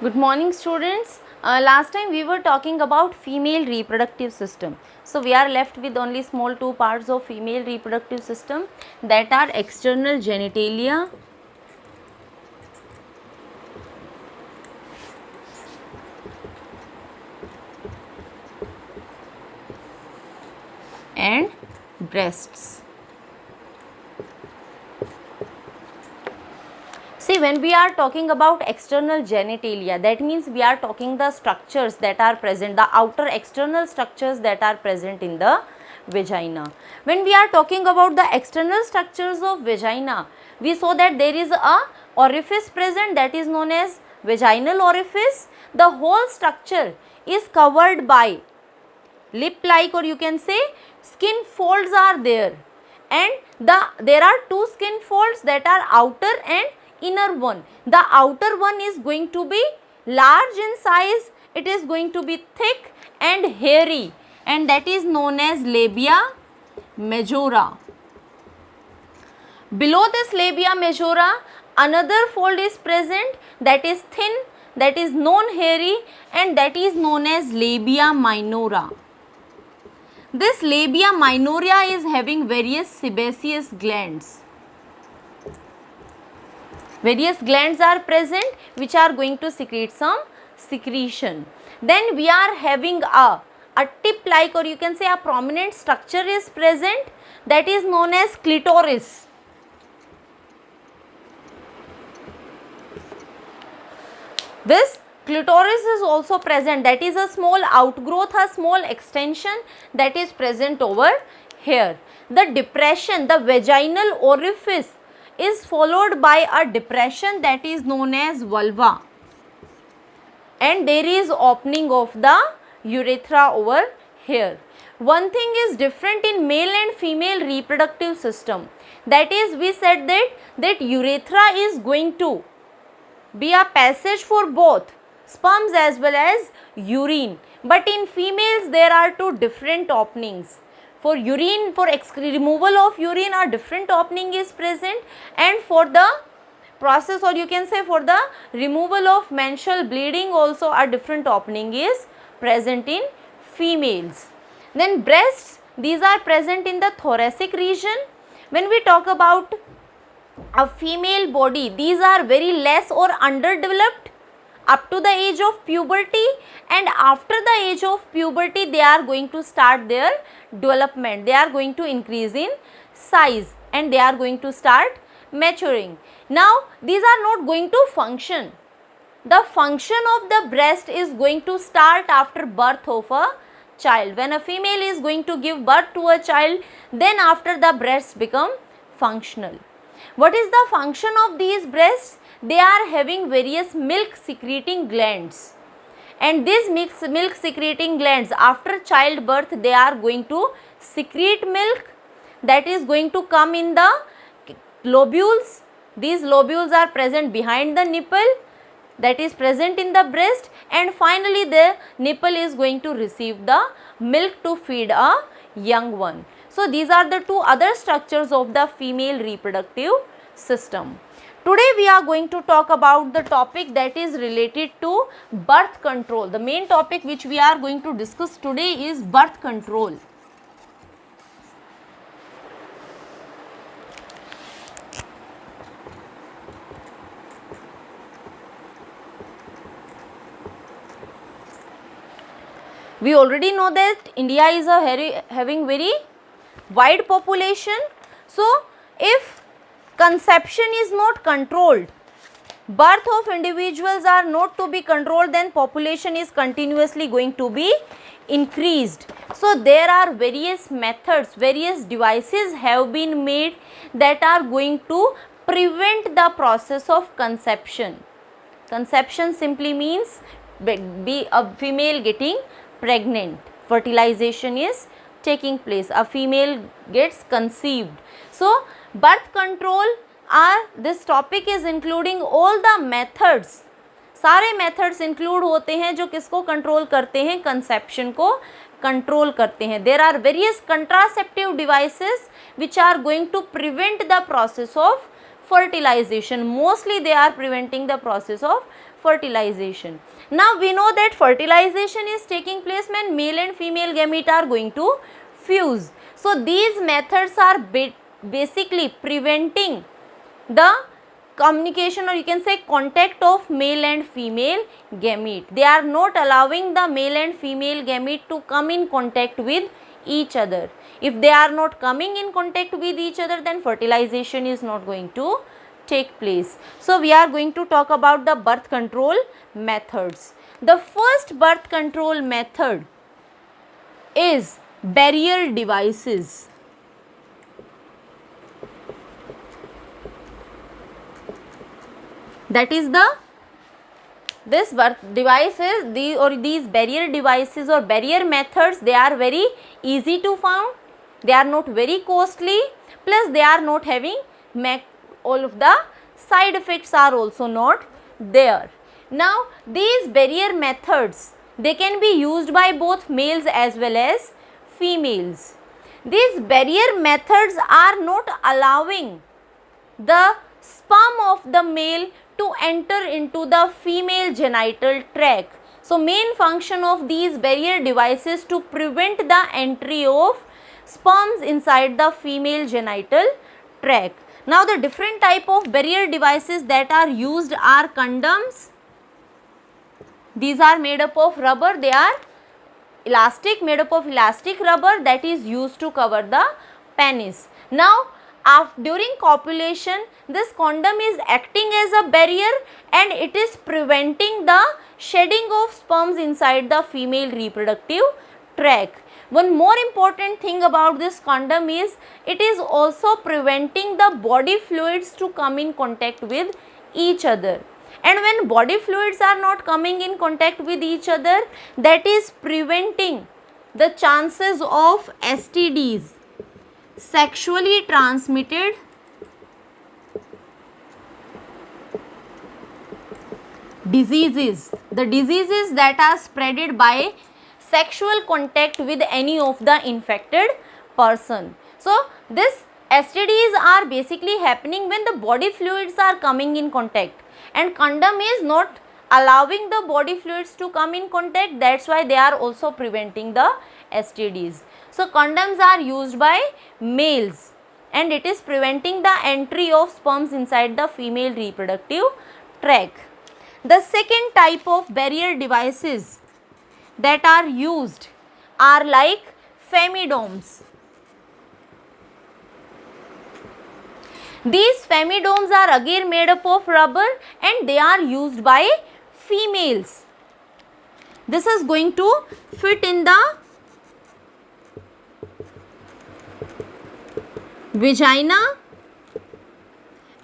Good morning, students. Last time we were talking about female reproductive system. So we are left with only small two parts of female reproductive system, that are external genitalia and breasts. See, when we are talking about external genitalia, that means we are talking the structures that are present, the outer external structures that are present in the vagina. When we are talking about the external structures of vagina, we saw that there is a orifice present, that is known as vaginal orifice. The whole structure is covered by lip-like, or you can say skin folds are there, and there are two skin folds, that are outer and inner one. The outer one is going to be large in size, it is going to be thick and hairy, and that is known as labia majora. Below this labia majora, another fold is present, that is thin, that is non-hairy, and that is known as labia minora. This labia minora is having various sebaceous glands. Various glands are present which are going to secrete some secretion. Then we are having a tip like, or you can say a prominent structure is present, that is known as clitoris. This clitoris is also present, that is a small outgrowth, a small extension that is present over here. The depression, the vaginal orifice is followed by a depression that is known as vulva, and there is opening of the urethra over here. One thing is different in male and female reproductive system, that is we said that urethra is going to be a passage for both sperms as well as urine, but in females there are two different openings. For urine, for removal of urine, a different opening is present, and for the process, or you can say for the removal of menstrual bleeding also, a different opening is present in females. Then breasts, these are present in the thoracic region. When we talk about a female body, these are very less or underdeveloped up to the age of puberty, and after the age of puberty they are going to start their development, they are going to increase in size, and they are going to start maturing. Now these are not going to function. The function of the breast is going to start after birth of a child. When a female is going to give birth to a child, then after the breasts become functional. What is the function of these breasts? They are having various milk secreting glands, and these milk secreting glands, after childbirth they are going to secrete milk, that is going to come in the lobules. These lobules are present behind the nipple, that is present in the breast, and finally the nipple is going to receive the milk to feed a young one. So these are the two other structures of the female reproductive system. Today we are going to talk about the topic that is related to birth control. The main topic which we are going to discuss today is birth control. We already know that India is having very wide population. So if conception is not controlled, birth of individuals are not to be controlled, then population is continuously going to be increased. So there are various methods, various devices have been made that are going to prevent the process of conception. Conception simply means be a female getting pregnant. Fertilization is taking place, a female gets conceived. So birth control this topic is including all the methods. सारे methods include होते हैं जो किसको control करते हैं, conception को control करते हैं. There are various contraceptive devices which are going to prevent the process of fertilization. Mostly they are preventing the process of fertilization. Now we know that fertilization is taking place when male and female gamete are going to fuse. So these methods are basically preventing the communication, or you can say contact of male and female gamete. They are not allowing the male and female gamete to come in contact with each other. If they are not coming in contact with each other, then fertilization is not going to take place. So we are going to talk about the birth control methods. The first birth control method is barrier devices. That is this birth devices, these barrier devices or barrier methods, they are very easy to found, they are not very costly, plus they are not having all of the side effects are also not there. Now these barrier methods, they can be used by both males as well as females. These barrier methods are not allowing the sperm of the male to enter into the female genital tract. So main function of these barrier devices to prevent the entry of sperms inside the female genital tract. Now the different type of barrier devices that are used are condoms. These are made up of rubber, they are elastic, made up of elastic rubber that is used to cover the penis. Now during copulation, this condom is acting as a barrier and it is preventing the shedding of sperms inside the female reproductive tract. One more important thing about this condom is it is also preventing the body fluids to come in contact with each other. And when body fluids are not coming in contact with each other, that is preventing the chances of STDs, sexually transmitted diseases, the diseases that are spreaded by sexual contact with any of the infected person. So this STDs are basically happening when the body fluids are coming in contact, and condom is not allowing the body fluids to come in contact, that's why they are also preventing the STDs. So condoms are used by males and it is preventing the entry of sperms inside the female reproductive tract. The second type of barrier devices that are used are like femidomes. These femidomes are again made up of rubber and they are used by females. This is going to fit in the vagina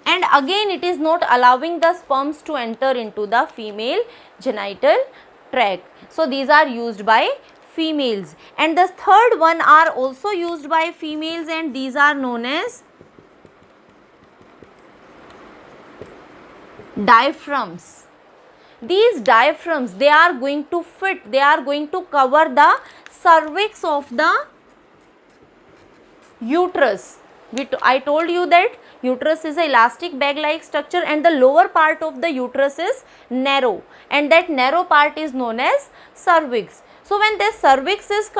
and again it is not allowing the sperms to enter into the female genital tract. So these are used by females. And the third one are also used by females and these are known as diaphragms. These diaphragms, they are going to fit, they are going to cover the cervix of the uterus. I told you that uterus is an elastic bag like structure and the lower part of the uterus is narrow and that narrow part is known as cervix. So when this cervix is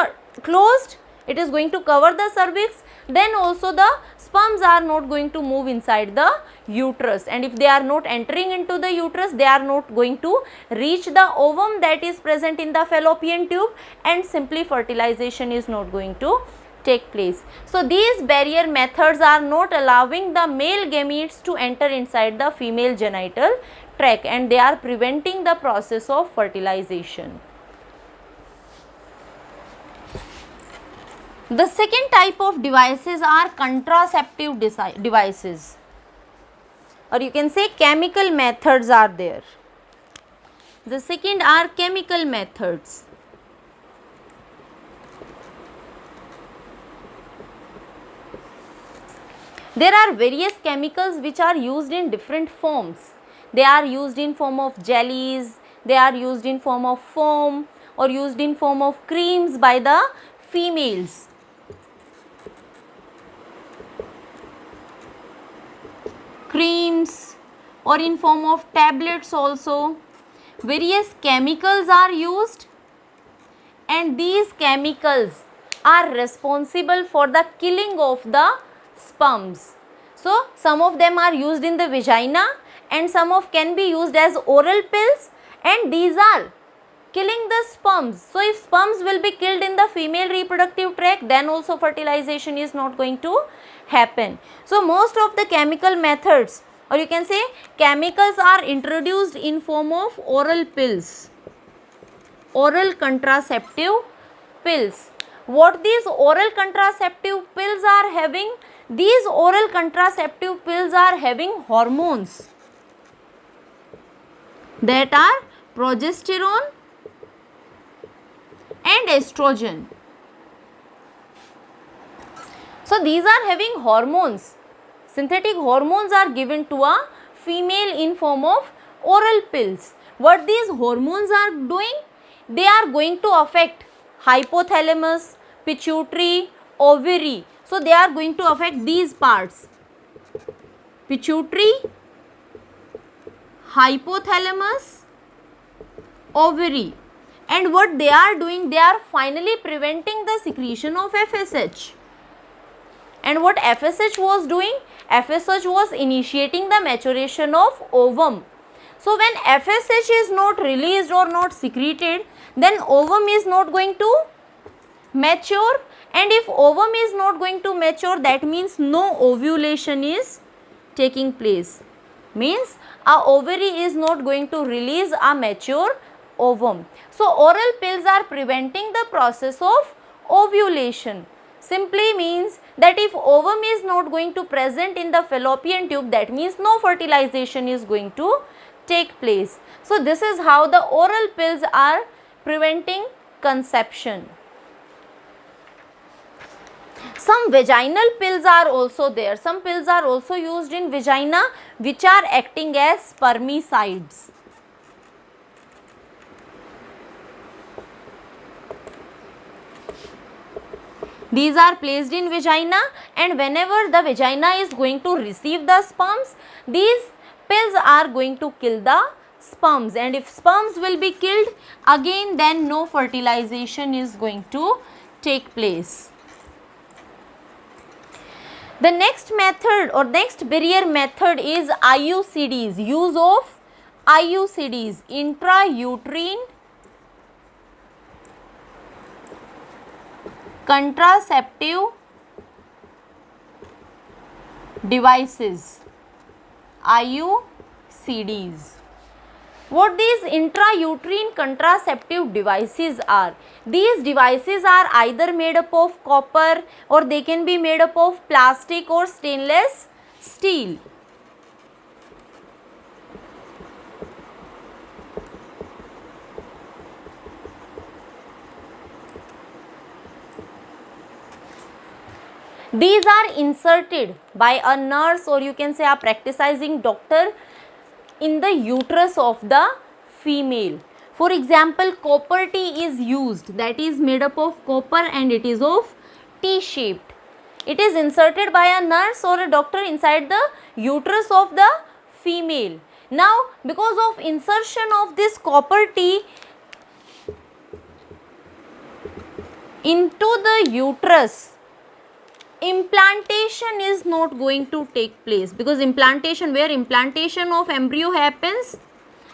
closed, it is going to cover the cervix, then also the sperms are not going to move inside the uterus, and if they are not entering into the uterus, they are not going to reach the ovum that is present in the fallopian tube and simply fertilization is not going to take place. So these barrier methods are not allowing the male gametes to enter inside the female genital tract and they are preventing the process of fertilization. The second type of devices are contraceptive devices, or you can say chemical methods are there. The second are chemical methods. There are various chemicals which are used in different forms. They are used in form of jellies, they are used in form of foam or used in form of creams by the females. creams or in form of tablets also. Various chemicals are used, and these chemicals are responsible for the killing of the sperms. So some of them are used in the vagina and some of can be used as oral pills, and these are killing the sperms. So if sperms will be killed in the female reproductive tract, then also fertilization is not going to happen. So most of the chemical methods, or you can say chemicals, are introduced in form of oral pills, oral contraceptive pills. What these oral contraceptive pills are having? These oral contraceptive pills are having hormones that are progesterone and estrogen. So these are having hormones. Synthetic hormones are given to a female in form of oral pills. What these hormones are doing? They are going to affect hypothalamus, pituitary, ovary. So they are going to affect these parts: pituitary, hypothalamus, ovary. And what they are doing? They are finally preventing the secretion of FSH. And what FSH was doing? FSH was initiating the maturation of ovum. So when FSH is not released or not secreted, then ovum is not going to mature, and if ovum is not going to mature, that means no ovulation is taking place. Means a ovary is not going to release a mature ovum. So oral pills are preventing the process of ovulation. Simply means that if ovum is not going to present in the fallopian tube, that means no fertilization is going to take place. So this is how the oral pills are preventing conception. Some vaginal pills are also there. Some pills are also used in vagina, which are acting as spermicides. These are placed in vagina, and whenever the vagina is going to receive the sperms, these pills are going to kill the sperms, and if sperms will be killed, again then no fertilization is going to take place. The next method or next barrier method is IUCDs, use of IUCDs, intrauterine contraceptive devices, IUCDs. What these intrauterine contraceptive devices are? These devices are either made up of copper, or they can be made up of plastic or stainless steel. These are inserted by a nurse, or you can say a practicing doctor, in the uterus of the female. For example, copper T is used, that is made up of copper and it is of T-shaped. It is inserted by a nurse or a doctor inside the uterus of the female. Now, because of insertion of this copper T into the uterus, implantation is not going to take place, because implantation, where implantation of embryo happens,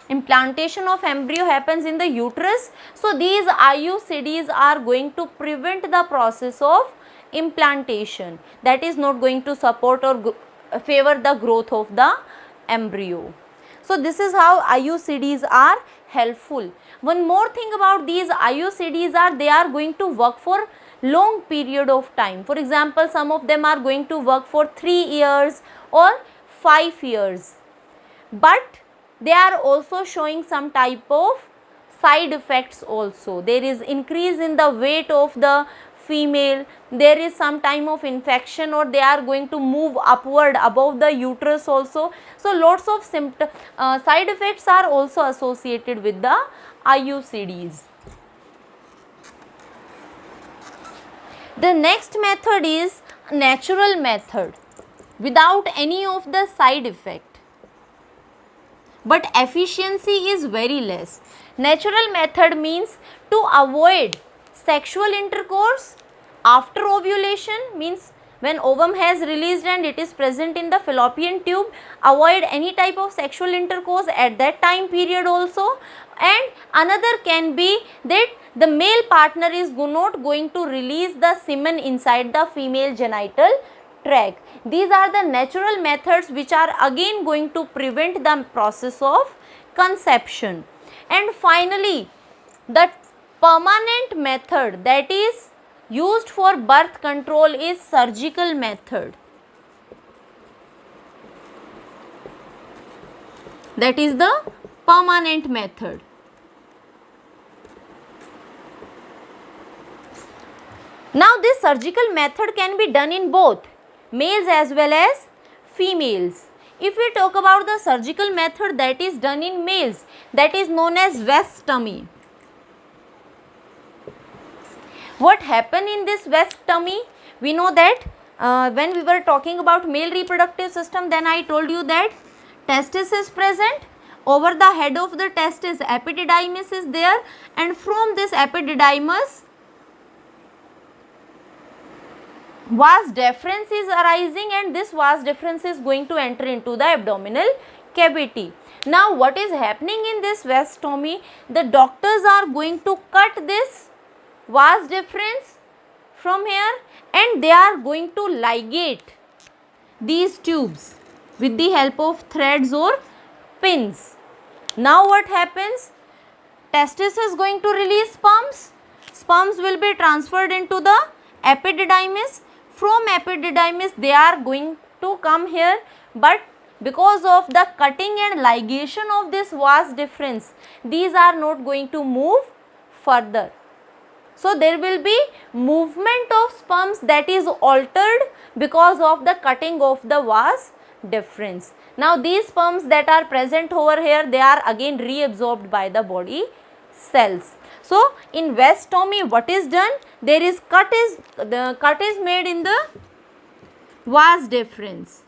implantation of embryo happens in the uterus. So these IUCDs are going to prevent the process of implantation, that is not going to support or favor the growth of the embryo. So this is how IUCDs are helpful. One more thing about these IUCDs are, they are going to work for long period of time. For example, some of them are going to work for 3 years or 5 years, but they are also showing some type of side effects also. There is increase in the weight of the female, there is some time of infection, or they are going to move upward above the uterus also. So lots of side effects are also associated with the IUCDs. The next method is natural method. without any of the side effect, but efficiency is very less. Natural method means to avoid sexual intercourse after ovulation, means when ovum has released and it is present in the fallopian tube, avoid any type of sexual intercourse at that time period also. And another can be that the male partner is not going to release the semen inside the female genital tract. These are the natural methods which are again going to prevent the process of conception. And finally, the permanent method that is used for birth control is surgical method. That is the permanent method. Now this surgical method can be done in both males as well as females. If we talk about the surgical method that is done in males, that is known as vasectomy. What happened in this vasectomy? We know that when we were talking about male reproductive system, then I told you that testis is present. Over the head of the testis, epididymis is there, and from this epididymis, vas deferens is arising, and this vas deferens is going to enter into the abdominal cavity. Now what is happening in this vasectomy? The doctors are going to cut this vas deferens from here, and they are going to ligate these tubes with the help of threads or pins. Now what happens? Testis is going to release sperms. Sperms will be transferred into the epididymis. From epididymis they are going to come here, but because of the cutting and ligation of this vas deferens, these are not going to move further. So there will be movement of sperms that is altered because of the cutting of the vas deferens. Now these sperms that are present over here, they are again reabsorbed by the body cells. So in vasectomy what is done? There is the cut is made in the vas deferens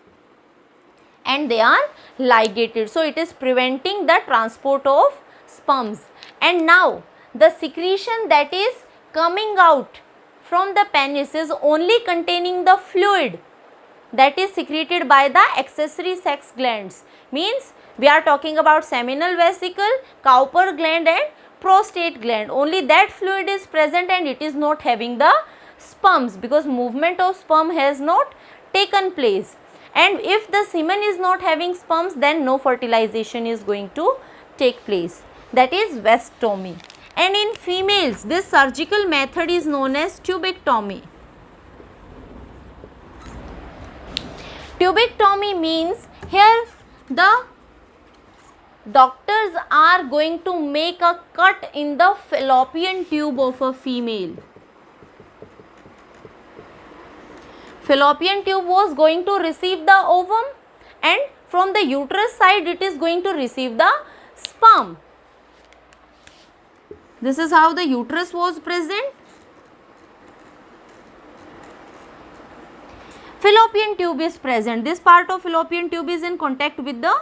and they are ligated. So it is preventing the transport of sperms. And now the secretion that is coming out from the penis is only containing the fluid that is secreted by the accessory sex glands. Means we are talking about seminal vesicle, Cowper gland and prostate gland. Only that fluid is present and it is not having the sperms, because movement of sperm has not taken place. And if the semen is not having sperms, then no fertilization is going to take place. That is vasectomy. And in females, this surgical method is known as tubectomy. Tubectomy means here the doctors are going to make a cut in the fallopian tube of a female. Fallopian tube was going to receive the ovum, and from the uterus side it is going to receive the sperm. This is how the uterus was present. Fallopian tube is present. This part of fallopian tube is in contact with the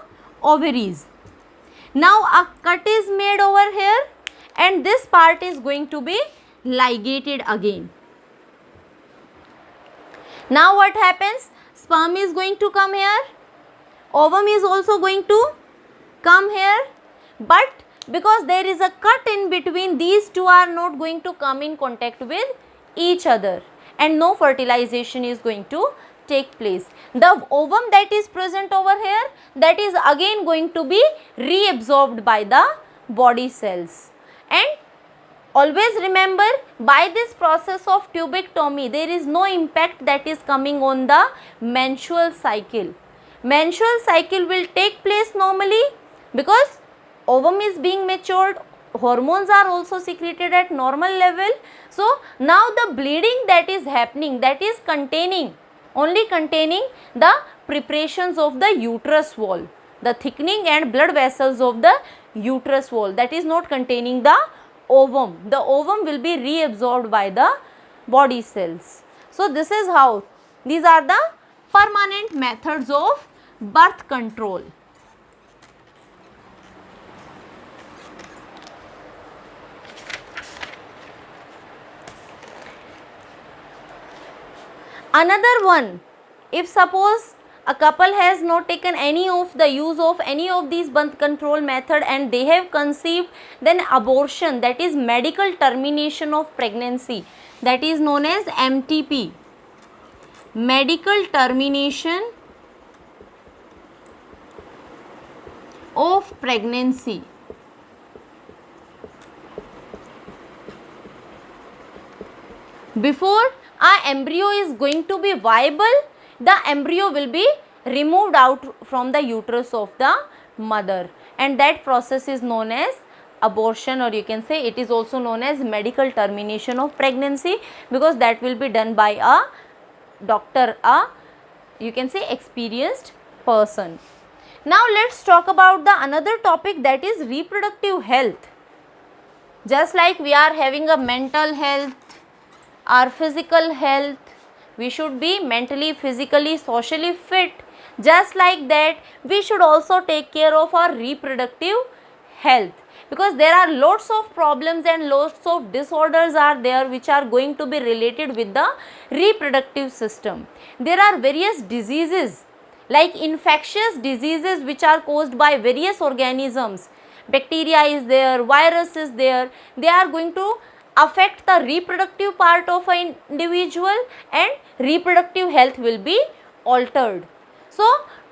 ovaries. Now a cut is made over here and this part is going to be ligated again. Now what happens? Sperm is going to come here. Ovum is also going to come here. But because there is a cut in between, these two are not going to come in contact with each other and no fertilization is going to take place. The ovum that is present over here, that is again going to be reabsorbed by the body cells. And always remember, by this process of tubectomy, there is no impact that is coming on the menstrual cycle. Menstrual cycle will take place normally because ovum is being matured, hormones are also secreted at normal level. So now the bleeding that is happening, that is only containing the preparations of the uterus wall, the thickening and blood vessels of the uterus wall, that is not containing the ovum. The ovum will be reabsorbed by the body cells. So this is how, these are the permanent methods of birth control. Another one, if suppose a couple has not taken any of the use of any of these birth control method and they have conceived, then abortion, that is medical termination of pregnancy, that is known as MTP, medical termination of pregnancy. Before a embryo is going to be viable, the embryo will be removed out from the uterus of the mother, and that process is known as abortion, or you can say it is also known as medical termination of pregnancy, because that will be done by a doctor, you can say experienced person. Now let's talk about the another topic, that is reproductive health. Just like we are having a mental health, our physical health, we should be mentally, physically, socially fit. Just like that, we should also take care of our reproductive health, because there are lots of problems and lots of disorders are there which are going to be related with the reproductive system. There are various diseases like infectious diseases which are caused by various organisms. Bacteria is there, virus is there, they are going to affect the reproductive part of an individual and reproductive health will be altered. So,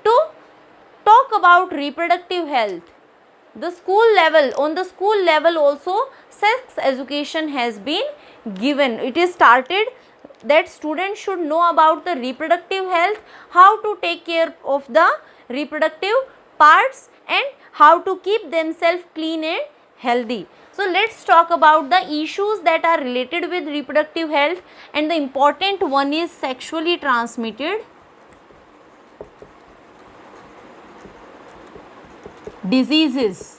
to talk about reproductive health, the school level, on the school level also sex education has been given. It is started that students should know about the reproductive health, how to take care of the reproductive parts and how to keep themselves clean and healthy. So let's talk about the issues that are related with reproductive health, and the important one is sexually transmitted diseases,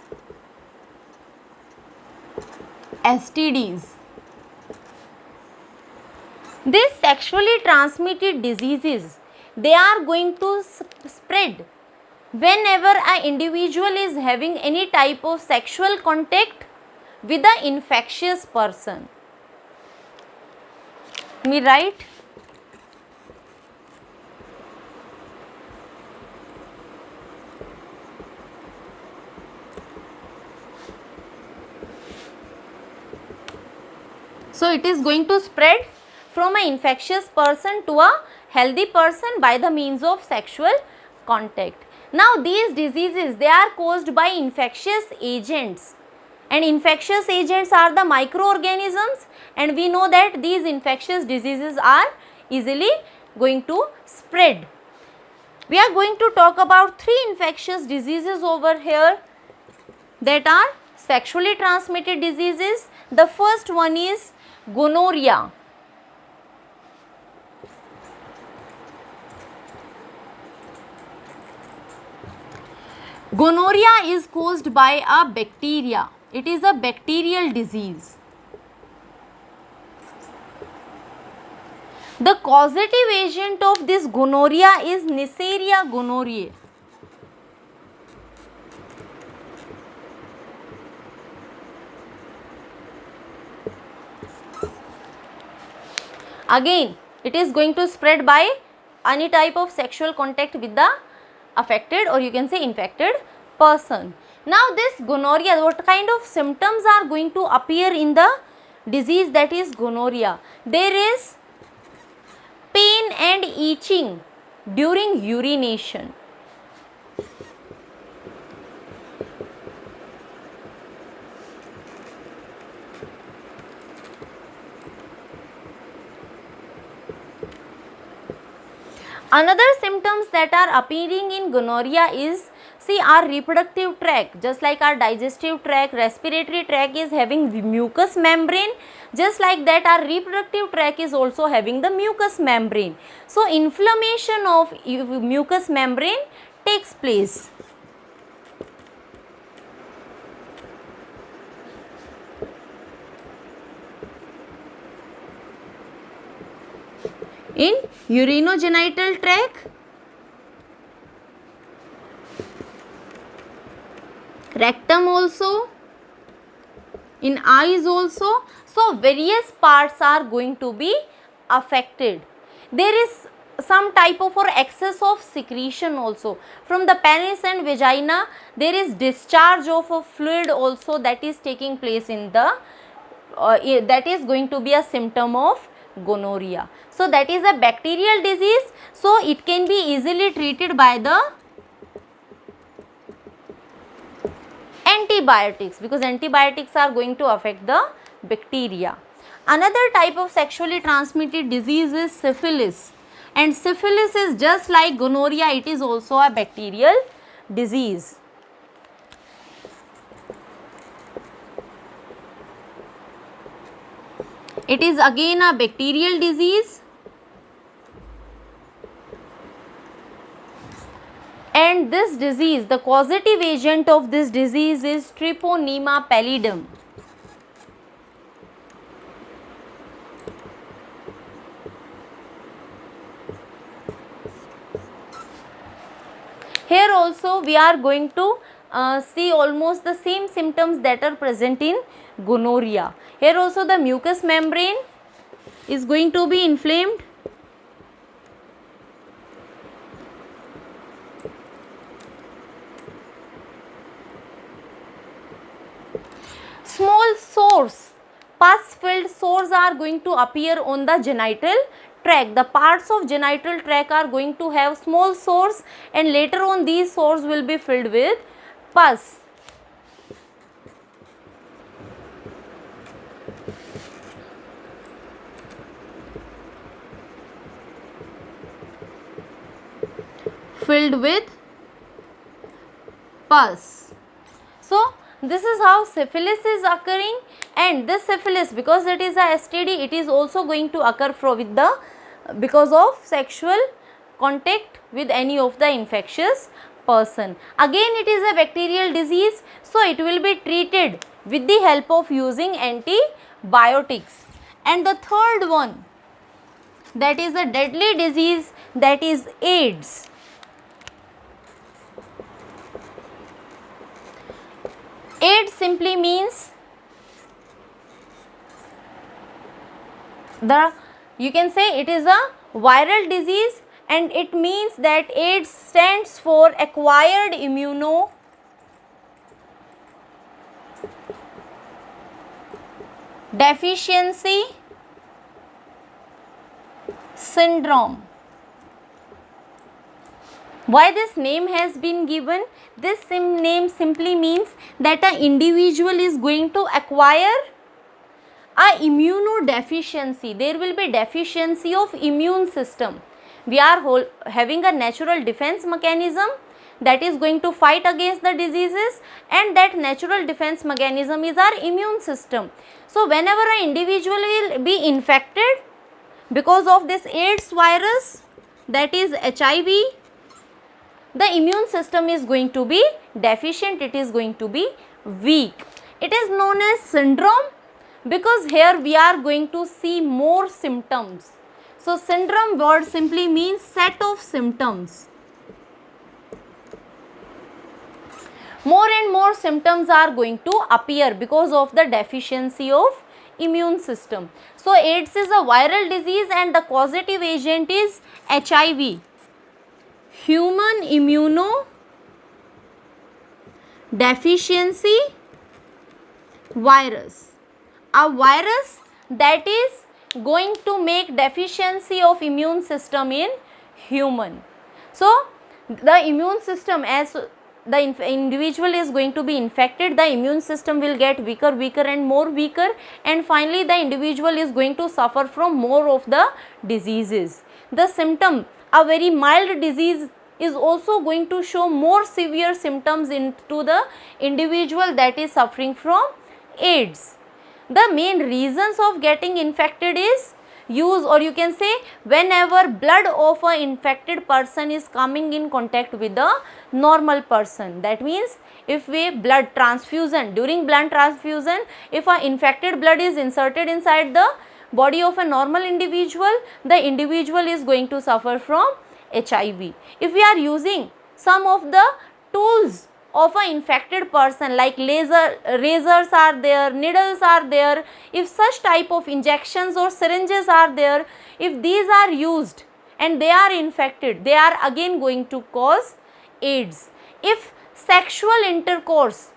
STDs. These sexually transmitted diseases, they are going to spread whenever an individual is having any type of sexual contact with the infectious person. Me right? So it is going to spread from an infectious person to a healthy person by the means of sexual contact. Now these diseases, they are caused by infectious agents, and infectious agents are the microorganisms, and we know that these infectious diseases are easily going to spread. We are going to talk about 3 infectious diseases over here that are sexually transmitted diseases. The first one is gonorrhea. Gonorrhea is caused by a bacteria. It is a bacterial disease. The causative agent of this gonorrhea is Neisseria gonorrhoeae. Again, it is going to spread by any type of sexual contact with the affected, or you can say infected person. Now this gonorrhea, what kind of symptoms are going to appear in the disease that is gonorrhea? There is pain and itching during urination. Another symptoms that are appearing in gonorrhea is, see, our reproductive tract, just like our digestive tract, respiratory tract is having the mucous membrane, just like that our reproductive tract is also having the mucous membrane. So inflammation of mucous membrane takes place. In urinogenital tract rectum also, in eyes also. So various parts are going to be affected. There is some type of or excess of secretion also from the penis and vagina. There is discharge of a fluid also that is taking place in the that is going to be a symptom of gonorrhea. So that is a bacterial disease, so it can be easily treated by the antibiotics, because antibiotics are going to affect the bacteria. Another type of sexually transmitted disease is syphilis, and syphilis is just like gonorrhea, it is also a bacterial disease. It is again a bacterial disease, and this disease, the causative agent of this disease is Treponema pallidum. Here also we are going to see almost the same symptoms that are present in gonorrhea. Here also the mucous membrane is going to be inflamed. Small sores, pus filled sores are going to appear on the genital tract. The parts of genital tract are going to have small sores, and later on these sores will be filled with pus. Filled with pus. So this is how syphilis is occurring, and this syphilis, because it is a STD, it is also going to occur with the because of sexual contact with any of the infectious person. Again it is a bacterial disease, so it will be treated with the help of using antibiotics. And the third one, that is a deadly disease, that is AIDS. AIDS simply means you can say it is a viral disease, and it means that AIDS stands for acquired immunodeficiency syndrome. Why this name has been given? This name simply means that an individual is going to acquire a immunodeficiency. There will be deficiency of immune system. We are having a natural defense mechanism that is going to fight against the diseases, and that natural defense mechanism is our immune system. So whenever an individual will be infected because of this AIDS virus, that is HIV, the immune system is going to be deficient, it is going to be weak. It is known as syndrome because here we are going to see more symptoms. So syndrome word simply means set of symptoms. More and more symptoms are going to appear because of the deficiency of immune system. So AIDS is a viral disease, and the causative agent is HIV, human immunodeficiency virus, a virus that is going to make deficiency of immune system in human. So the immune system, as the individual is going to be infected, the immune system will get weaker and more weaker, and finally the individual is going to suffer from more of the diseases. The symptom, a very mild disease, is also going to show more severe symptoms into the individual that is suffering from AIDS. The main reasons of getting infected is use, or you can say whenever blood of an infected person is coming in contact with a normal person. That means if we blood transfusion, during blood transfusion, if an infected blood is inserted inside the body of a normal individual, the individual is going to suffer from HIV. If we are using some of the tools of an infected person, like razors are there, needles are there, if such type of injections or syringes are there, if these are used and they are infected, they are again going to cause AIDS. If sexual intercourse,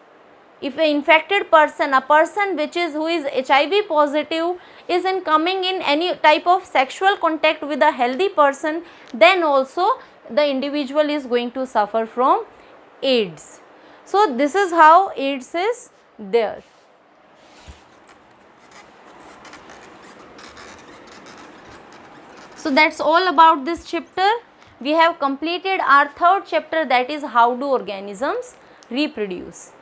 if an infected person, a person who is HIV positive is coming in any type of sexual contact with a healthy person, then also the individual is going to suffer from AIDS. So this is how AIDS is there. So that's all about this chapter. We have completed our third chapter, that is how do organisms reproduce.